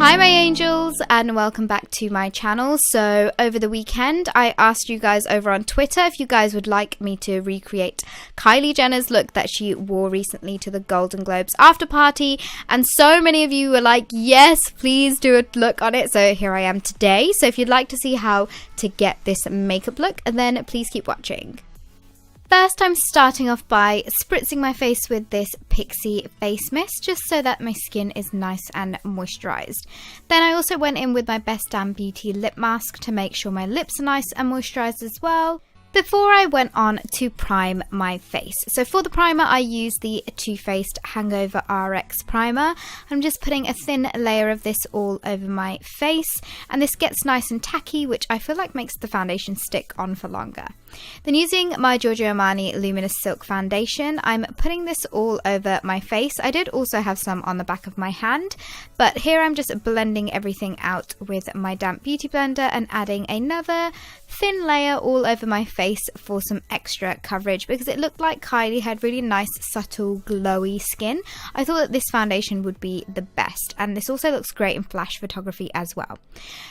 Hi my angels, and welcome back to my channel. So over the weekend I asked you guys over on Twitter if you guys would like me to recreate Kylie Jenner's look that she wore recently to the Golden Globes after party, and so many of you were like, yes, please do a look on it. So here I am today. So if you'd like to see how to get this makeup look, then please keep watching. First, I'm starting off by spritzing my face with this Pixie face mist, just so that my skin is nice and moisturized. Then I also went in with my Best Damn Beauty lip mask to make sure my lips are nice and moisturized as well, before I went on to prime my face. So for the primer, I used the Too Faced Hangover RX primer. I'm just putting a thin layer of this all over my face, and this gets nice and tacky, which I feel like makes the foundation stick on for longer. Then using my Giorgio Armani Luminous Silk Foundation, I'm putting this all over my face. I did also have some on the back of my hand, but here I'm just blending everything out with my damp beauty blender and adding another thin layer all over my face for some extra coverage, because it looked like Kylie had really nice, subtle, glowy skin. I thought that this foundation would be the best, and this also looks great in flash photography as well.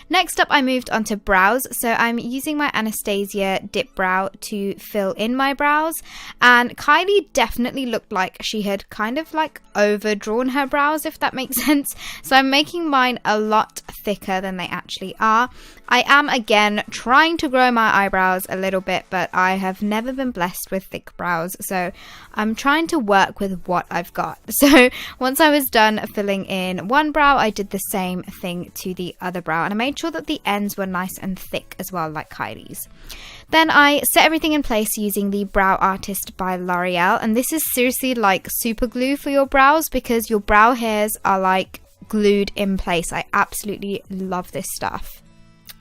Next up, I moved on to brows. So I'm using my Anastasia Dip Brow to fill in my brows, and Kylie definitely looked like she had kind of like overdrawn her brows, if that makes sense. So I'm making mine a lot thicker than they actually are. I am again trying to grow my eyebrows a little bit, but I have never been blessed with thick brows, so I'm trying to work with what I've got. So once I was done filling in one brow, I did the same thing to the other brow, and I made sure that the ends were nice and thick as well, like Kylie's. Then I set everything in place using the Brow Artist by L'Oreal, and this is seriously like super glue for your brows, because your brow hairs are like glued in place. I absolutely love this stuff.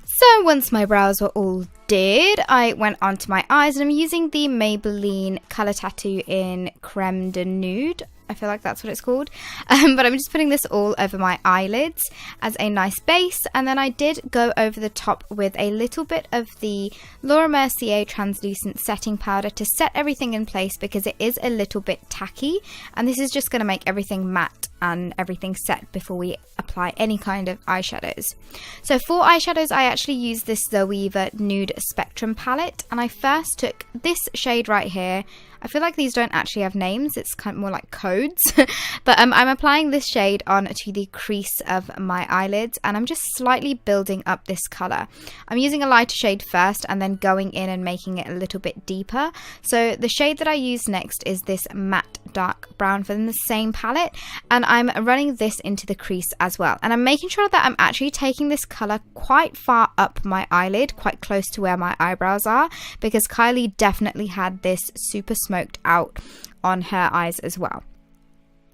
So once my brows were all did, I went on to my eyes, and I'm using the Maybelline Colour Tattoo in Creme de Nude. I feel like that's what it's called. But I'm just putting this all over my eyelids as a nice base. And then I did go over the top with a little bit of the Laura Mercier translucent setting powder to set everything in place, because it is a little bit tacky. And this is just going to make everything matte and everything set before we apply any kind of eyeshadows. So for eyeshadows, I actually used this Zoeva Nude Spectrum palette. And I first took this shade right here. I feel like these don't actually have names, it's kind of more like codes. But I'm applying this shade onto the crease of my eyelids, and I'm just slightly building up this colour. I'm using a lighter shade first and then going in and making it a little bit deeper. So the shade that I use next is this matte dark brown from the same palette, and I'm running this into the crease as well. And I'm making sure that I'm actually taking this colour quite far up my eyelid, quite close to where my eyebrows are, because Kylie definitely had this super smoked out on her eyes as well.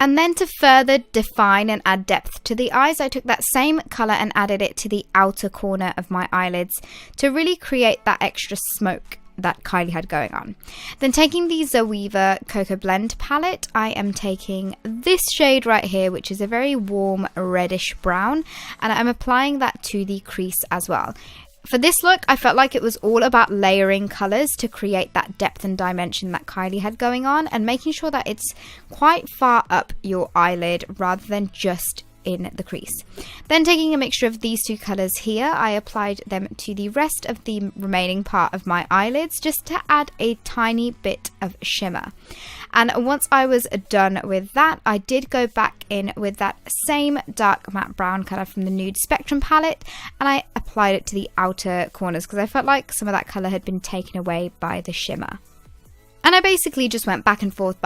And then to further define and add depth to the eyes, I took that same colour and added it to the outer corner of my eyelids to really create that extra smoke that Kylie had going on. Then taking the Zoeva Cocoa Blend palette, I am taking this shade right here, which is a very warm reddish brown, and I'm applying that to the crease as well. For this look, I felt like it was all about layering colours to create that depth and dimension that Kylie had going on, and making sure that it's quite far up your eyelid rather than just in the crease. Then taking a mixture of these two colours here, I applied them to the rest of the remaining part of my eyelids, just to add a tiny bit of shimmer. And once I was done with that, I did go back in with that same dark matte brown colour from the Nude Spectrum palette, and I applied it to the outer corners, because I felt like some of that colour had been taken away by the shimmer. And I basically just went back and forth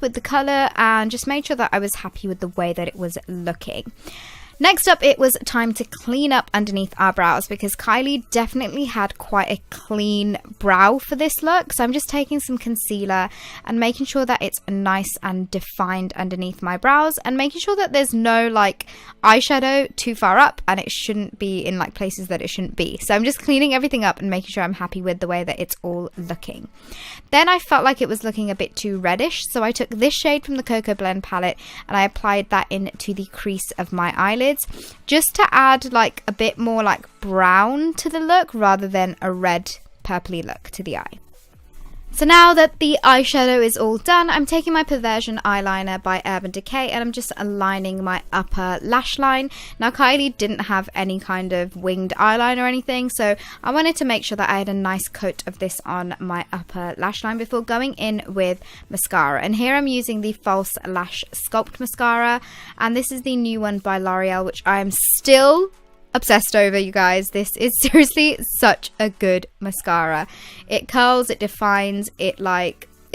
with the colour, and just made sure that I was happy with the way that it was looking. Next up, it was time to clean up underneath our brows, because Kylie definitely had quite a clean brow for this look. So I'm just taking some concealer and making sure that it's nice and defined underneath my brows, and making sure that there's no like eyeshadow too far up, and it shouldn't be in like places that it shouldn't be. So I'm just cleaning everything up and making sure I'm happy with the way that it's all looking. Then I felt like it was looking a bit too reddish, so I took this shade from the Cocoa Blend palette and I applied that into the crease of my eyelids, just to add like a bit more like brown to the look rather than a red purpley look to the eye. So now that the eyeshadow is all done, I'm taking my Perversion eyeliner by Urban Decay and I'm just aligning my upper lash line. Now Kylie didn't have any kind of winged eyeliner or anything, so I wanted to make sure that I had a nice coat of this on my upper lash line before going in with mascara. And here I'm using the False Lash Sculpt mascara, and this is the new one by L'Oreal, which I am still obsessed over, you guys. This is seriously such a good mascara. It curls, it defines, it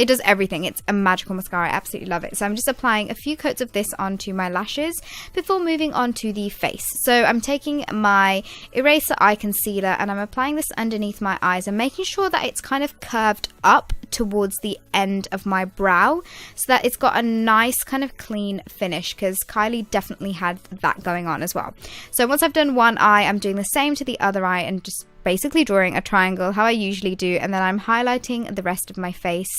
does everything. It's a magical mascara. I absolutely love it. So I'm just applying a few coats of this onto my lashes before moving on to the face. So I'm taking my Eraser Eye Concealer and I'm applying this underneath my eyes and making sure that it's kind of curved up towards the end of my brow so that it's got a nice kind of clean finish, because Kylie definitely had that going on as well. So once I've done one eye, I'm doing the same to the other eye and just basically drawing a triangle how I usually do, and then I'm highlighting the rest of my face.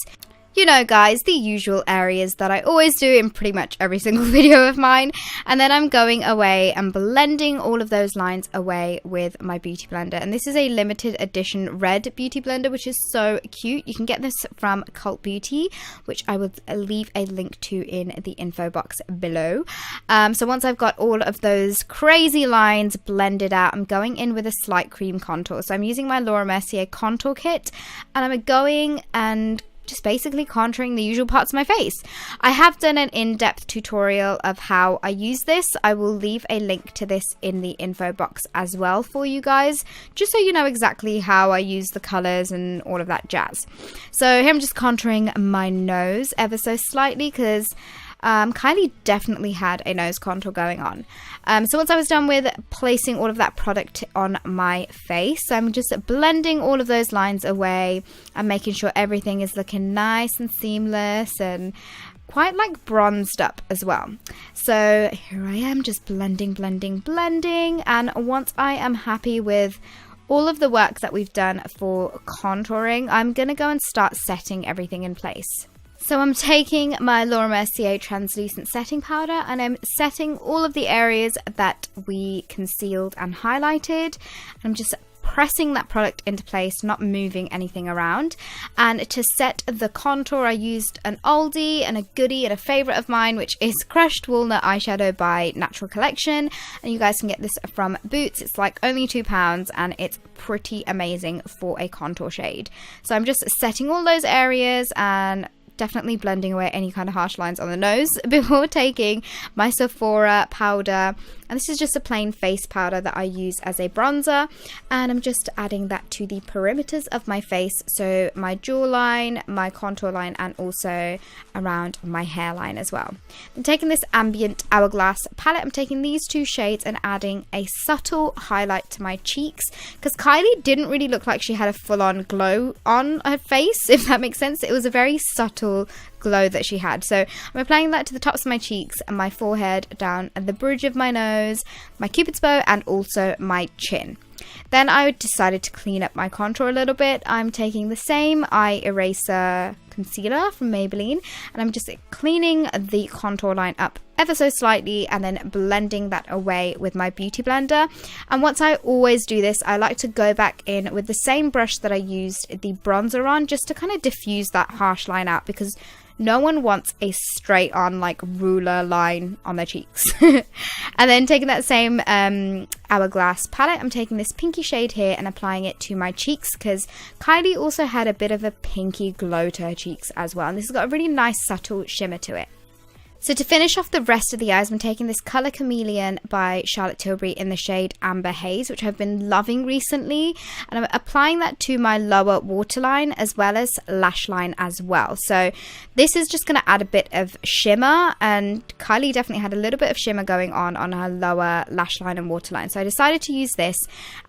You know, guys, the usual areas that I always do in pretty much every single video of mine. And then I'm going away and blending all of those lines away with my beauty blender. And this is a limited edition red beauty blender, which is so cute. You can get this from Cult Beauty, which I will leave a link to in the info box below. So once I've got all of those crazy lines blended out, I'm going in with a slight cream contour. So I'm using my Laura Mercier contour kit, and I'm going and just basically contouring the usual parts of my face. I have done an in-depth tutorial of how I use this. I will leave a link to this in the info box as well for you guys, just so you know exactly how I use the colors and all of that jazz. So here I'm just contouring my nose ever so slightly, because Kylie definitely had a nose contour going on. So once I was done with placing all of that product on my face, I'm just blending all of those lines away and making sure everything is looking nice and seamless and quite like bronzed up as well. So here I am just blending, and once I am happy with all of the work that we've done for contouring, I'm gonna go and start setting everything in place. So I'm taking my Laura Mercier translucent setting powder and I'm setting all of the areas that we concealed and highlighted. I'm just pressing that product into place, not moving anything around. And to set the contour, I used an oldie and a goodie and a favorite of mine, which is Crushed Walnut Eyeshadow by Natural Collection. And you guys can get this from Boots. It's like only £2 and it's pretty amazing for a contour shade. So I'm just setting all those areas and definitely blending away any kind of harsh lines on the nose before taking my Sephora powder. And this is just a plain face powder that I use as a bronzer, and I'm just adding that to the perimeters of my face, so my jawline, my contour line, and also around my hairline as well. I'm taking this Ambient Hourglass palette. I'm taking these two shades and adding a subtle highlight to my cheeks, because Kylie didn't really look like she had a full-on glow on her face, if that makes sense. It was a very subtle glow that she had. So I'm applying that to the tops of my cheeks and my forehead, down at the bridge of my nose, my cupid's bow, and also my chin. Then I decided to clean up my contour a little bit. I'm taking the same eye eraser concealer from Maybelline and I'm just cleaning the contour line up ever so slightly and then blending that away with my beauty blender. And once I always do this, I like to go back in with the same brush that I used the bronzer on, just to kind of diffuse that harsh line out, because no one wants a straight on like ruler line on their cheeks. And then taking that same Hourglass palette, I'm taking this pinky shade here and applying it to my cheeks, because Kylie also had a bit of a pinky glow to her cheeks as well, and this has got a really nice subtle shimmer to it. So to finish off the rest of the eyes, I'm taking this Colour Chameleon by Charlotte Tilbury in the shade Amber Haze, which I've been loving recently. And I'm applying that to my lower waterline as well as lash line as well. So this is just going to add a bit of shimmer, and Kylie definitely had a little bit of shimmer going on her lower lash line and waterline. So I decided to use this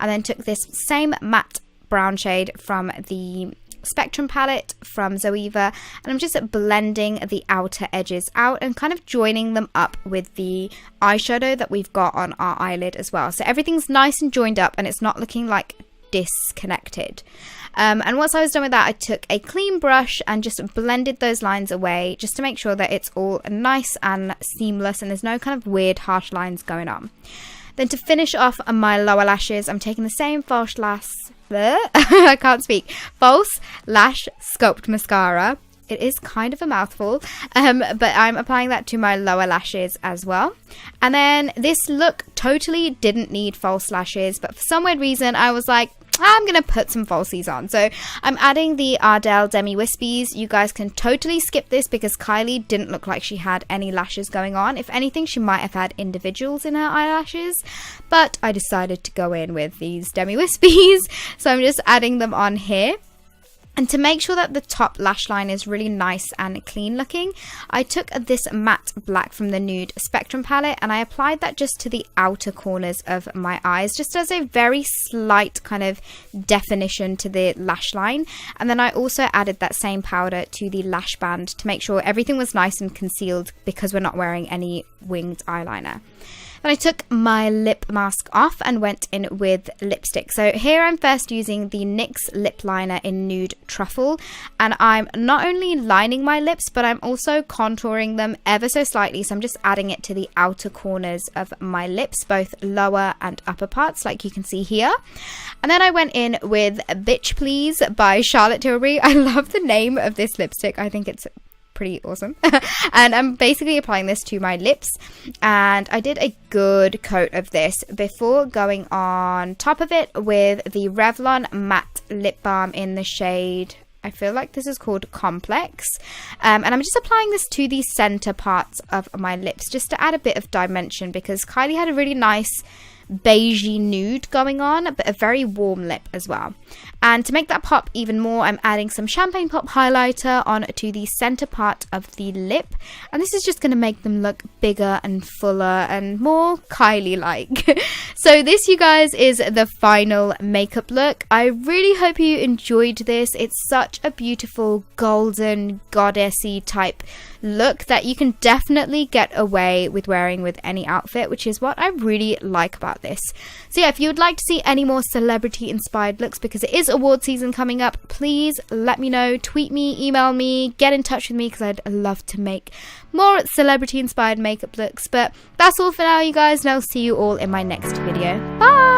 and then took this same matte brown shade from the Spectrum palette from Zoeva, and I'm just blending the outer edges out and kind of joining them up with the eyeshadow that we've got on our eyelid as well. So everything's nice and joined up and it's not looking like disconnected. And once I was done with that, I took a clean brush and just blended those lines away, just to make sure that it's all nice and seamless and there's no kind of weird harsh lines going on. Then to finish off my lower lashes, I'm taking the same False I can't speak. False Lash Sculpt Mascara. It is kind of a mouthful, but I'm applying that to my lower lashes as well. And then this look totally didn't need false lashes, but for some weird reason I was like, I'm going to put some falsies on. So I'm adding the Ardell Demi Wispies. You guys can totally skip this because Kylie didn't look like she had any lashes going on. If anything, she might have had individuals in her eyelashes, but I decided to go in with these Demi Wispies. So I'm just adding them on here. And to make sure that the top lash line is really nice and clean looking, I took this matte black from the Nude Spectrum palette and I applied that just to the outer corners of my eyes, just as a very slight kind of definition to the lash line. And then I also added that same powder to the lash band to make sure everything was nice and concealed because we're not wearing any winged eyeliner. Then I took my lip mask off and went in with lipstick. So here I'm first using the NYX lip liner in Nude Truffle, and I'm not only lining my lips but I'm also contouring them ever so slightly. So I'm just adding it to the outer corners of my lips, both lower and upper parts, like you can see here. And then I went in with Bitch Please by Charlotte Tilbury. I love the name of this lipstick. I think it's pretty awesome. And I'm basically applying this to my lips, and I did a good coat of this before going on top of it with the Revlon matte lip balm in the shade, I feel like this is called Complex, and I'm just applying this to the center parts of my lips just to add a bit of dimension because Kylie had a really nice beigey nude going on, but a very warm lip as well. And to make that pop even more, I'm adding some Champagne Pop highlighter on to the center part of the lip, and this is just going to make them look bigger and fuller and more Kylie-like. So this, you guys, is the final makeup look. I really hope you enjoyed this. It's such a beautiful golden goddessy type look that you can definitely get away with wearing with any outfit, which is what I really like about this. So yeah, if you would like to see any more celebrity inspired looks, because it is award season coming up, please let me know. Tweet me, email me, get in touch with me, because I'd love to make more celebrity inspired makeup looks. But that's all for now, you guys, and I'll see you all in my next video. Bye!